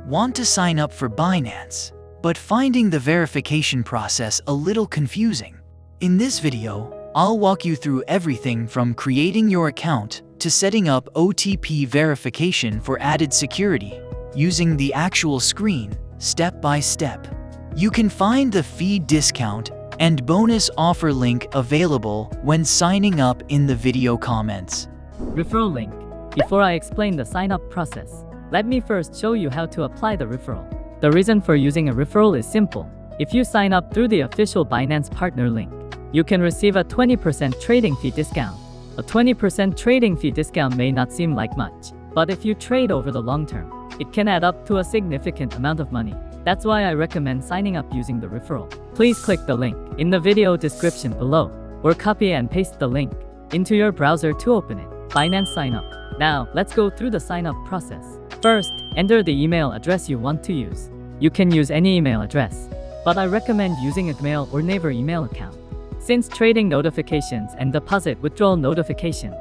Want to sign up for Binance, but finding the verification process a little confusing? In this video, I'll walk you through everything from creating your account to setting up OTP verification for added security, using the actual screen, step by step. You can find the fee discount and bonus offer link available when signing up in the video comments. Referral link. Before I explain the sign-up process, let me first show you how to apply the referral. The reason for using a referral is simple. If you sign up through the official Binance partner link, you can receive a 20% trading fee discount. A 20% trading fee discount may not seem like much, but if you trade over the long term, it can add up to a significant amount of money. That's why I recommend signing up using the referral. Please click the link in the video description below, or copy and paste the link into your browser to open it. Binance sign up. Now, let's go through the sign up process. First, enter the email address you want to use. You can use any email address, but I recommend using a Gmail or Naver email account, since trading notifications and deposit withdrawal notifications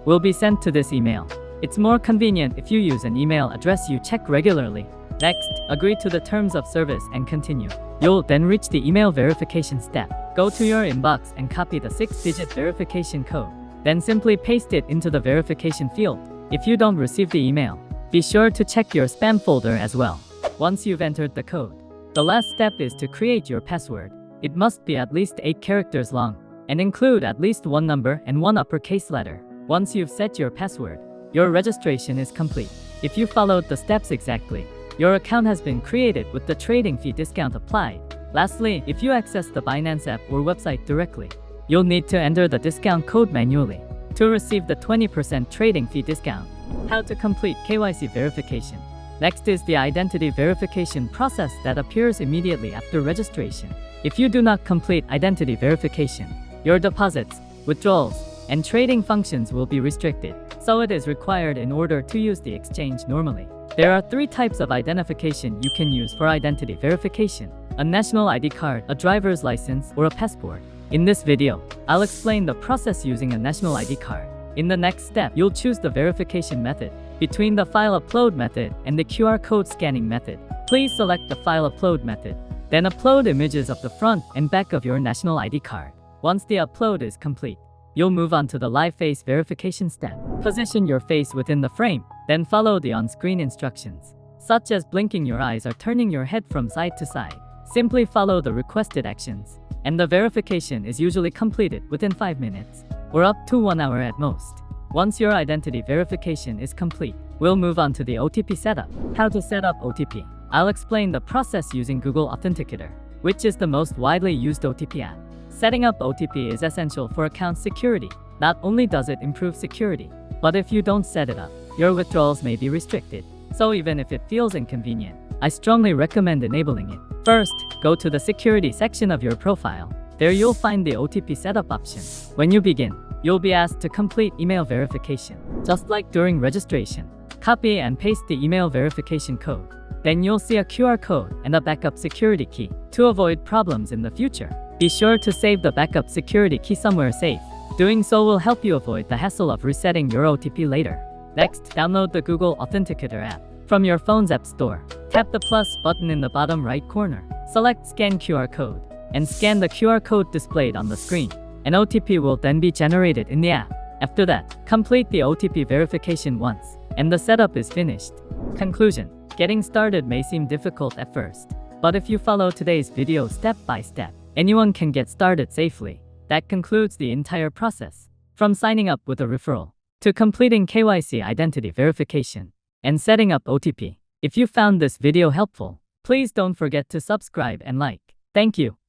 will be sent to this email. It's more convenient if you use an email address you check regularly. Next, agree to the terms of service and continue. You'll then reach the email verification step. Go to your inbox and copy the 6-digit verification code. Then simply paste it into the verification field. If you don't receive the email, be sure to check your spam folder as well. Once you've entered the code, the last step is to create your password. It must be at least 8 characters long and include at least one number and one uppercase letter. Once you've set your password, your registration is complete. If you followed the steps exactly, your account has been created with the trading fee discount applied. Lastly, if you access the Binance app or website directly, you'll need to enter the discount code manually to receive the 20% trading fee discount. How to complete KYC verification. Next is the identity verification process that appears immediately after registration. If you do not complete identity verification, your deposits, withdrawals, and trading functions will be restricted, so it is required in order to use the exchange normally. There are 3 types of identification you can use for identity verification: a national ID card, a driver's license, or a passport. In this video, I'll explain the process using a national ID card. In the next step, you'll choose the verification method between the file upload method and the QR code scanning method. Please select the file upload method, then upload images of the front and back of your national ID card. Once the upload is complete, you'll move on to the live face verification step. Position your face within the frame, then follow the on-screen instructions, such as blinking your eyes or turning your head from side to side. Simply follow the requested actions, and the verification is usually completed within 5 minutes, or up to 1 hour at most. Once your identity verification is complete, we'll move on to the OTP setup. How to set up OTP. I'll explain the process using Google Authenticator, which is the most widely used OTP app. Setting up OTP is essential for account security. Not only does it improve security, but if you don't set it up, your withdrawals may be restricted. So even if it feels inconvenient, I strongly recommend enabling it. First, go to the security section of your profile. There you'll find the OTP setup option. When you begin, you'll be asked to complete email verification. Just like during registration, copy and paste the email verification code. Then you'll see a QR code and a backup security key. To avoid problems in the future, be sure to save the backup security key somewhere safe. Doing so will help you avoid the hassle of resetting your OTP later. Next, download the Google Authenticator app from your phone's app store. Tap the plus button in the bottom right corner. Select Scan QR Code and scan the QR code displayed on the screen. An OTP will then be generated in the app. After that, complete the OTP verification once, and the setup is finished. Conclusion. Getting started may seem difficult at first, but if you follow today's video step by step, anyone can get started safely. That concludes the entire process, from signing up with a referral to completing KYC identity verification and setting up OTP. If you found this video helpful, please don't forget to subscribe and like. Thank you.